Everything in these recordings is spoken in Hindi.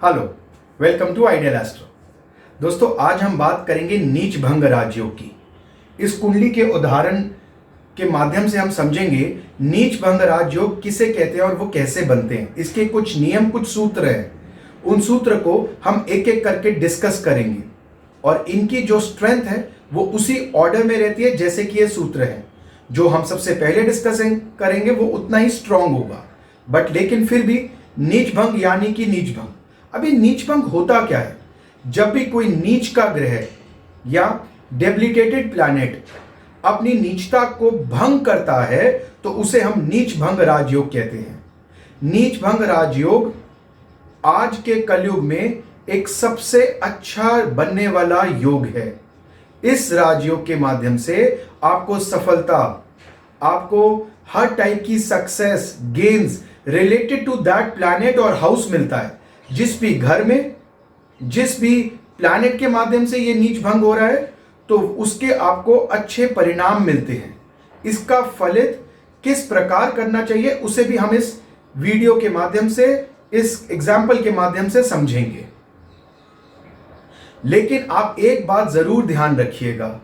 Hello, welcome to Ideal Astro. दोस्तों, आज हम बात करेंगे नीच भंग राजयोग की। इस कुंडली के उदाहरण के माध्यम से हम समझेंगे नीच भंग राजयोग किसे कहते हैं और वो कैसे बनते हैं। इसके कुछ नियम, कुछ सूत्र हैं। उन सूत्र को हम एक एक करके डिस्कस करेंगे और इनकी जो स्ट्रेंथ है वो उसी ऑर्डर में रहती है जैसे कि ये सूत्र है। जो हम सबसे पहले डिस्कसिंग करेंगे वो उतना ही स्ट्रांग होगा, बट लेकिन फिर भी नीच भंग यानी कि नीच भंग। अभी नीच भंग होता क्या है? जब भी कोई नीच का ग्रह या डेबिलिटेटेड प्लैनेट अपनी नीचता को भंग करता है तो उसे हम नीच भंग राजयोग कहते हैं। नीच भंग राजयोग आज के कलयुग में एक सबसे अच्छा बनने वाला योग है। इस राजयोग के माध्यम से आपको सफलता, आपको हर टाइप की success, gains related to that planet और हाउस मिलता है। जिस भी घर में, जिस भी प्लैनेट के माध्यम से ये नीच भंग हो रहा है तो उसके आपको अच्छे परिणाम मिलते हैं। इसका फलित किस प्रकार करना चाहिए उसे भी हम इस वीडियो के माध्यम से, इस एग्जाम्पल के माध्यम से समझेंगे। लेकिन आप एक बात जरूर ध्यान रखिएगा,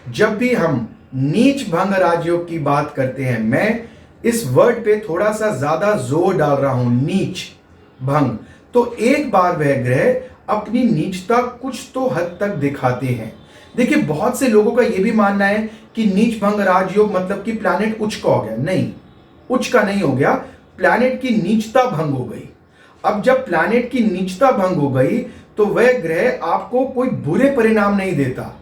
जब भी हम नीच भंग राजयोग की बात करते हैं, मैं इस वर्ड पे थोड़ा सा ज्यादा जोर डाल रहा हूं, नीच भंग। तो एक बार वह ग्रह अपनी नीचता कुछ तो हद तक दिखाते हैं। देखिए, बहुत से लोगों का यह भी मानना है कि नीच भंग राजयोग मतलब कि प्लैनेट उच्च का हो गया। नहीं, उच्च का नहीं हो गया, प्लैनेट की नीचता भंग हो गई। अब जब प्लैनेट की नीचता भंग हो गई तो वह ग्रह आपको कोई बुरे परिणाम नहीं देता,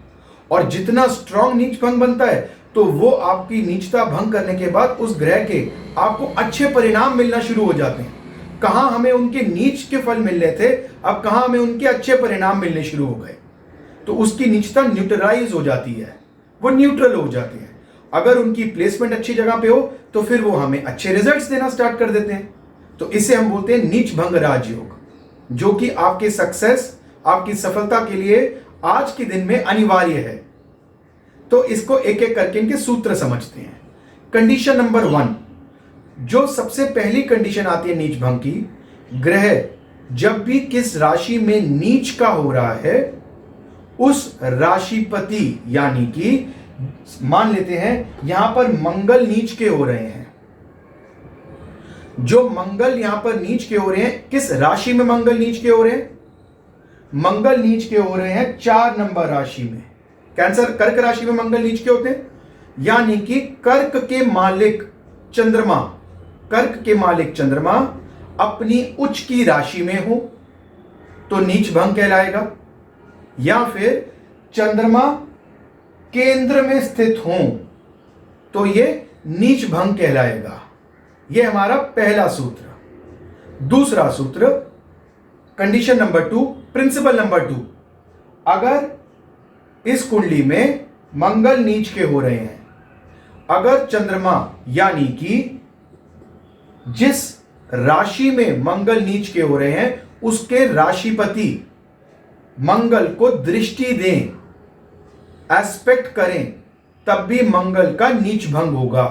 और जितना स्ट्रांग नीच भंग बनता है तो वो आपकी नीचता भंग करने के बाद उस ग्रह के आपको अच्छे परिणाम मिलना शुरू हो जाते हैं। कहां हमें उनके नीच के फल मिल रहे थे, अब कहां हमें उनके अच्छे परिणाम मिलने शुरू हो गए। तो उसकी नीचता न्यूट्रलाइज हो जाती है, वो न्यूट्रल हो जाती है। अगर उनकी प्लेसमेंट अच्छी जगह पे हो तो फिर वो हमें अच्छे रिजल्ट्स देना स्टार्ट कर देते हैं। तो इसे हम बोलते हैं नीच भंग राजयोग, जो कि आपके सक्सेस, आपकी सफलता के लिए आज के दिन में अनिवार्य है। तो इसको एक एक करके इनके सूत्र समझते हैं। कंडीशन नंबर 1, जो सबसे पहली कंडीशन आती है नीच भंग की, ग्रह जब भी किस राशि में नीच का हो रहा है उस राशिपति, यानी कि मान लेते हैं यहां पर मंगल नीच के हो रहे हैं। जो मंगल यहां पर नीच के हो रहे हैं, किस राशि में मंगल नीच के हो रहे हैं? मंगल नीच के हो रहे हैं 4 नंबर राशि में। कैंसर, कर्क राशि में मंगल नीच के होते हैं, यानी कि कर्क के मालिक चंद्रमा, कर्क के मालिक चंद्रमा अपनी उच्च की राशि में हो तो नीच भंग कहलाएगा, या फिर चंद्रमा केंद्र में स्थित हो तो ये नीच भंग कहलाएगा। यह हमारा पहला सूत्र। दूसरा सूत्र, कंडीशन नंबर 2, प्रिंसिपल नंबर 2, अगर इस कुंडली में मंगल नीच के हो रहे हैं, अगर चंद्रमा यानी कि जिस राशि में मंगल नीच के हो रहे हैं उसके राशिपति मंगल को दृष्टि दें, एस्पेक्ट करें, तब भी मंगल का नीच भंग होगा।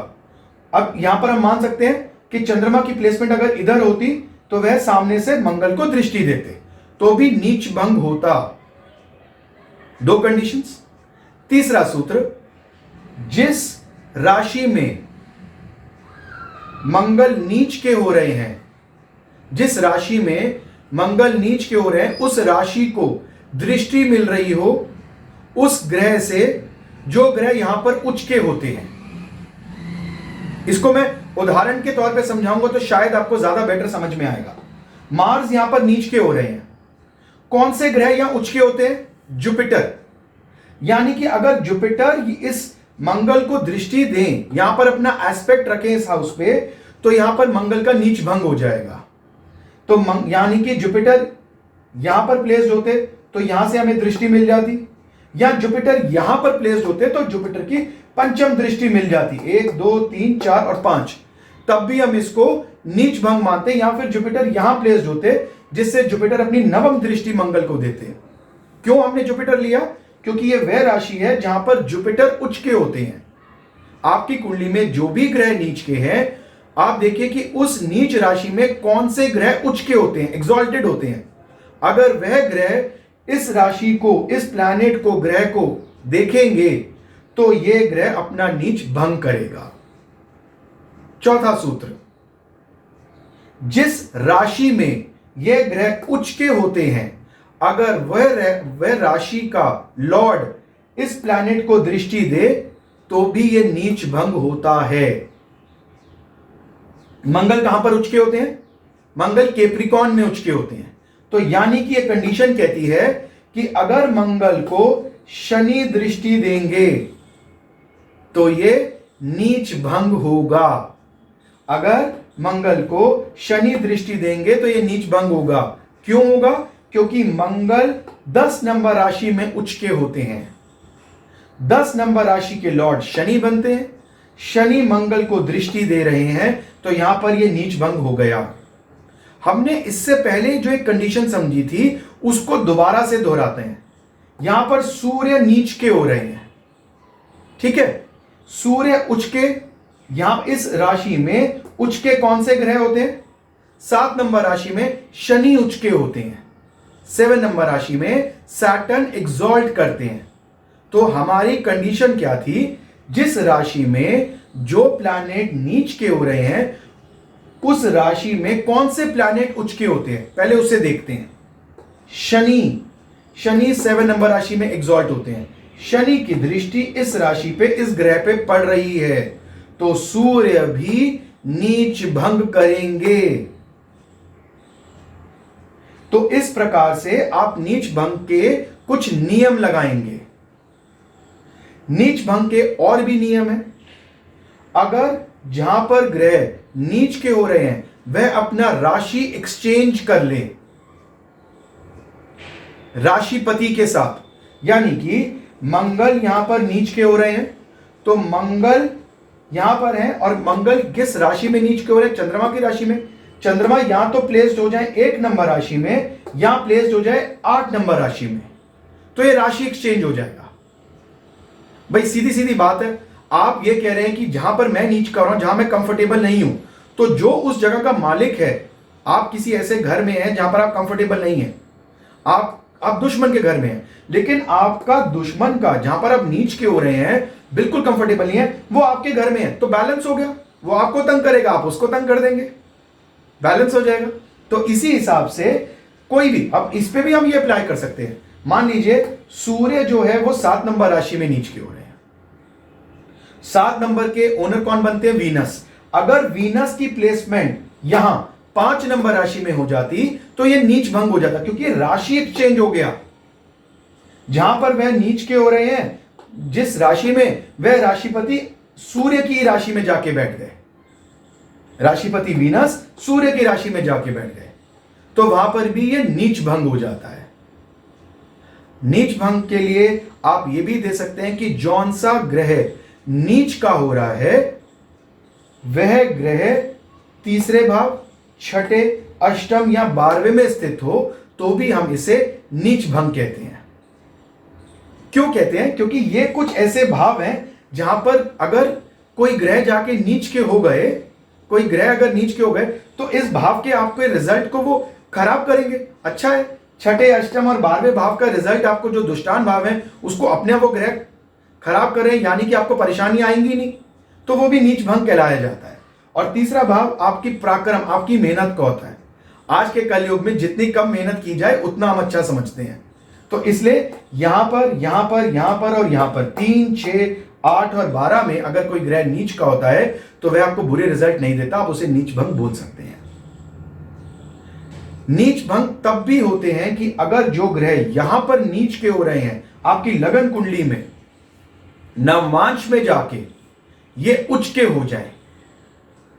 अब यहां पर हम मान सकते हैं कि चंद्रमा की प्लेसमेंट अगर इधर होती तो वह सामने से मंगल को दृष्टि देते तो भी नीच भंग होता। 2 कंडीशंस। तीसरा सूत्र, जिस राशि में मंगल नीच के हो रहे हैं, जिस राशि में मंगल नीच के हो रहे हैं उस राशि को दृष्टि मिल रही हो उस ग्रह से जो ग्रह यहां पर उच्च के होते हैं। इसको मैं उदाहरण के तौर पे समझाऊंगा तो शायद आपको ज्यादा बेटर समझ में आएगा। मार्स यहां पर नीच के हो रहे हैं, कौन से ग्रह यहां उच्च के होते हैं? जुपिटर। यानी कि अगर जुपिटर इस मंगल को दृष्टि दें, यहां पर अपना एस्पेक्ट रखें इस हाउस पे, तो यहां पर मंगल का नीच भंग हो जाएगा। तो यानी कि जुपिटर यहां पर प्लेस्ड होते तो यहां से हमें दृष्टि मिल जाती, या जुपिटर यहां पर प्लेस्ड होते तो जुपिटर की पंचम दृष्टि मिल जाती, 1 2 3 4 और 5, तब भी हम इसको नीच भंग मानते। या फिर जुपिटर यहां प्लेस्ड होते जिससे जुपिटर अपनी नवम दृष्टि मंगल को देते। क्यों हमने जुपिटर लिया? क्योंकि यह वह राशि है जहां पर जुपिटर उच्च के होते हैं। आपकी कुंडली में जो भी ग्रह नीच के हैं, आप देखिए कि उस नीच राशि में कौन से ग्रह उच्च के होते हैं, एक्सॉल्टेड होते हैं। अगर वह ग्रह इस राशि को, इस प्लैनेट को, ग्रह को देखेंगे तो यह ग्रह अपना नीच भंग करेगा। चौथा सूत्र, जिस राशि में यह ग्रह उच्च के होते हैं, अगर वह राशि का लॉर्ड इस प्लैनेट को दृष्टि दे तो भी यह नीच भंग होता है। मंगल कहां पर उच्च के होते हैं? मंगल कैप्रिकॉर्न में उच्च के होते हैं। तो यानी कि यह कंडीशन कहती है कि अगर मंगल को शनि दृष्टि देंगे तो यह नीच भंग होगा। अगर मंगल को शनि दृष्टि देंगे तो यह नीच भंग होगा। क्यों होगा? क्योंकि मंगल 10 नंबर राशि में उच्च के होते हैं। 10 नंबर राशि के लॉर्ड शनि बनते हैं। शनि मंगल को दृष्टि दे रहे हैं तो यहां पर यह नीच भंग हो गया। हमने इससे पहले जो एक कंडीशन समझी थी उसको दोबारा से दोहराते हैं। यहां पर सूर्य नीच के हो रहे हैं, ठीक है। सूर्य उच्च के, यहां इस राशि में उच्च के कौन से ग्रह होते हैं? 7 नंबर राशि में शनि उच्च के होते हैं। 7 नंबर राशि में सैटर्न एग्जॉल्ट करते हैं। तो हमारी कंडीशन क्या थी? जिस राशि में जो प्लैनेट नीच के हो रहे हैं उस राशि में कौन से प्लैनेट उच्च के होते हैं, पहले उससे देखते हैं। शनि 7 नंबर राशि में एग्जॉल्ट होते हैं। शनि की दृष्टि इस राशि पे, इस ग्रह पे पड़ रही है तो सूर्य भी नीच भंग करेंगे। तो इस प्रकार से आप नीच भंग के कुछ नियम लगाएंगे। नीच भंग के और भी नियम है। अगर जहां पर ग्रह नीच के हो रहे हैं वह अपना राशि एक्सचेंज कर ले राशिपति के साथ, यानी कि मंगल यहां पर नीच के हो रहे हैं तो मंगल यहां पर है और मंगल किस राशि में नीच के हो रहे हैं? चंद्रमा की राशि में। चंद्रमा यहां तो प्लेस्ड हो जाए 1 नंबर राशि में, यहां प्लेस्ड हो जाए 8 नंबर राशि में, तो यह राशि एक्सचेंज हो जाएगा। भाई सीधी सीधी बात है। आप ये कह रहे हैं कि जहां पर मैं नीच कर रहा हूं, जहां मैं कंफर्टेबल नहीं हूं, तो जो उस जगह का मालिक है, आप किसी ऐसे घर में हैं जहां पर आप कंफर्टेबल नहीं हैं, आप दुश्मन के घर में हैं, लेकिन आपका दुश्मन का जहां पर आप नीच के हो रहे हैं बिल्कुल कंफर्टेबल नहीं है, वो आपके घर में है, तो बैलेंस हो गया। वो आपको तंग करेगा, आप उसको तंग कर देंगे, बैलेंस हो जाएगा। तो इसी हिसाब से कोई भी, अब इस पे भी हम ये अप्लाई कर सकते हैं। मान लीजिए सूर्य जो है वो 7 नंबर राशि में नीच के हो रहे हैं। 7 नंबर के ओनर कौन बनते हैं? वीनस। अगर वीनस की प्लेसमेंट यहां 5 नंबर राशि में हो जाती तो यह नीच भंग हो जाता, क्योंकि राशि एक्सचेंज हो गया। जहां पर वह नीच के हो रहे हैं, जिस राशि में, वह राशिपति सूर्य की राशि में जाके बैठ गए। राशिपति वीनस सूर्य की राशि में जाके बैठ गए, तो वहां पर भी यह नीच भंग हो जाता है। नीच भंग के लिए आप यह भी दे सकते हैं कि जौन सा ग्रह नीच का हो रहा है वह ग्रह तीसरे भाव, छठे, अष्टम या 12वें में स्थित हो तो भी हम इसे नीच भंग कहते हैं। क्यों कहते हैं? क्योंकि ये कुछ ऐसे भाव हैं जहां पर अगर कोई ग्रह जाके नीच के हो गए, कोई ग्रह अगर नीच के हो गए तो इस भाव के आपके रिजल्ट को वो खराब करेंगे। अच्छा है, छठे, अष्टम और 12वें भाव का रिजल्ट आपको जो दुष्टान भाव है उसको अपने वो ग्रह खराब करें, यानी कि आपको परेशानी आएंगी नहीं, तो वो भी नीच भंग कहलाया जाता है। और तीसरा भाव आपकी पराक्रम, आपकी मेहनत का होता है। आज के कलयुग में जितनी कम मेहनत की जाए उतना हम अच्छा समझते हैं। तो इसलिए यहां पर, यहां पर, यहां पर और यहां पर 3, 6, 8 और 12 में अगर कोई ग्रह नीच का होता है तो वह आपको बुरे रिजल्ट नहीं देता, आप उसे नीच भंग बोल सकते हैं। नीच भंग तब भी होते हैं कि अगर जो ग्रह यहां पर नीच के हो रहे हैं आपकी लगन कुंडली में, नवमांश में जाके ये उच्च के हो जाए।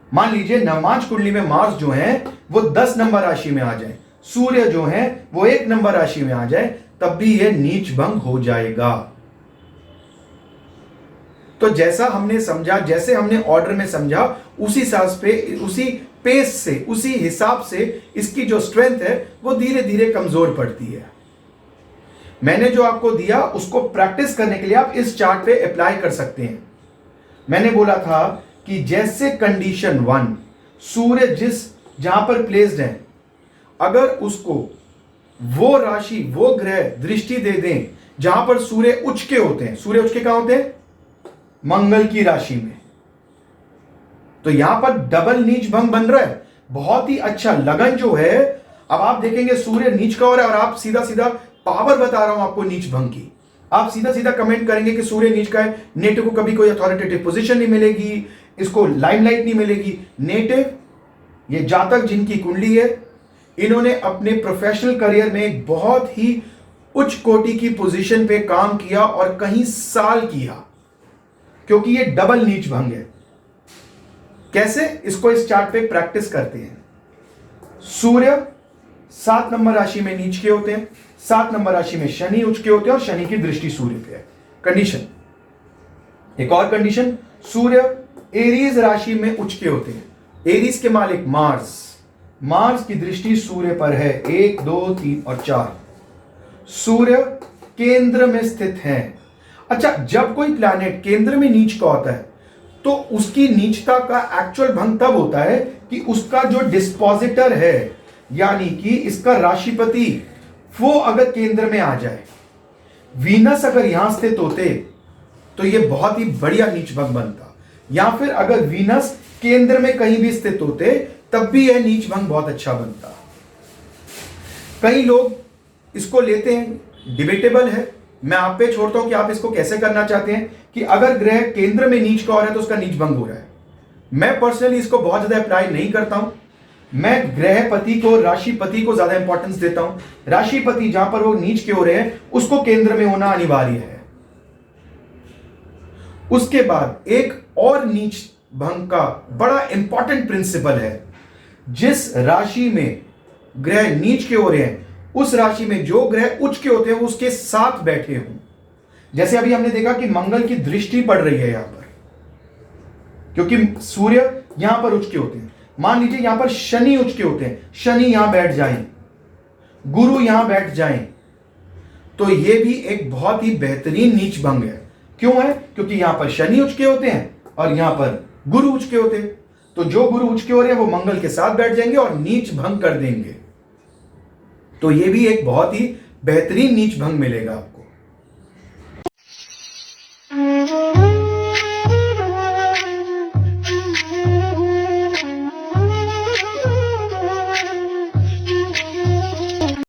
मान लीजिए नवमांश कुंडली में मार्स जो है वो 10 नंबर राशि में आ जाए, सूर्य जो है वो 1 नंबर राशि में आ जाए, तब भी यह नीच भंग हो जाएगा। तो जैसा हमने समझा, जैसे हमने ऑर्डर में समझा, उसी हिसाब पे, उसी पेस से, उसी हिसाब से इसकी जो स्ट्रेंथ है वो धीरे धीरे कमजोर पड़ती है। मैंने जो आपको दिया उसको प्रैक्टिस करने के लिए आप इस चार्ट पे अप्लाई कर सकते हैं। मैंने बोला था कि जैसे कंडीशन 1, सूर्य जहां पर प्लेस्ड है, अगर उसको वो राशि, वो ग्रह दृष्टि दे दें जहां पर सूर्य उच्च के होते हैं। सूर्य उच्च के कहां होते हैं? मंगल की राशि में। तो यहां पर डबल नीच भंग बन रहा है। बहुत ही अच्छा लगन जो है, अब आप देखेंगे सूर्य नीच का हो रहा है और आप सीधा सीधा पावर बता रहा हूं आपको नीच भंग की। आप सीधा सीधा कमेंट करेंगे कि सूर्य नीच का है, नेटिव को कभी कोई अथॉरिटेटिव पोजीशन नहीं मिलेगी, इसको लाइमलाइट नहीं मिलेगी। नेटिव, ये जातक जिनकी कुंडली है, इन्होंने अपने प्रोफेशनल करियर में एक बहुत ही उच्च कोटि की पोजीशन पे काम किया और कहीं साल किया, क्योंकि ये डबल नीच भंग है। कैसे? इसको इस चार्ट पे प्रैक्टिस करते हैं। सूर्य 7 नंबर राशि में नीच के होते हैं, 7 नंबर राशि में शनि उच्च के होते हैं और शनि की दृष्टि सूर्य पे है। कंडीशन, एक और कंडीशन, सूर्य एरीज राशि में उच्च के होते हैं। एरीज के मालिक मार्स, मार्स की दृष्टि सूर्य पर है 1, 2, 3 और 4। सूर्य केंद्र में स्थित है। अच्छा, जब कोई प्लैनेट केंद्र में नीच का होता है तो उसकी नीचता का एक्चुअल भंग तब होता है कि उसका जो डिस्पोजिटर है, यानी कि इसका राशिपति, वो अगर केंद्र में आ जाए। वीनस अगर यहां स्थित होते तो ये बहुत ही बढ़िया नीच भंग बनता, या फिर अगर वीनस केंद्र में कहीं भी स्थित होते तब भी यह नीच भंग बहुत अच्छा बनता। कई लोग इसको लेते हैं, डिबेटेबल है। मैं आप पे छोड़ता हूं कि आप इसको कैसे करना चाहते हैं कि अगर ग्रह केंद्र में नीच का हो रहा है तो उसका नीच भंग हो रहा है। मैं पर्सनली इसको बहुत ज्यादा अप्लाई नहीं करता हूं। मैं ग्रहपति को, राशिपति को ज्यादा इंपॉर्टेंस देता हूं। राशिपति जहां पर वो नीच के हो रहे हैं उसको केंद्र में होना अनिवार्य है। उसके बाद एक और नीच भंग का बड़ा इंपॉर्टेंट प्रिंसिपल है। जिस राशि में ग्रह नीच के हो रहे हैं उस राशि में जो ग्रह उच्च के होते हैं वो उसके साथ बैठे हों। जैसे अभी हमने देखा कि मंगल की दृष्टि पड़ रही है यहां पर, क्योंकि सूर्य यहां पर उच्च के होते हैं। मान लीजिए यहां पर शनि उच्च के होते हैं, शनि यहां बैठ जाएं, गुरु यहां बैठ जाएं, तो यह भी एक बहुत ही बेहतरीन नीच भंग है। क्यों है? क्योंकि यहां पर शनि उच्च के होते हैं और यहां पर गुरु उच्च के होते हैं। तो जो गुरु उच्च के हो रहे हैं वो मंगल के साथ बैठ जाएंगे और नीच भंग कर देंगे। तो यह भी एक बहुत ही बेहतरीन नीच भंग मिलेगा।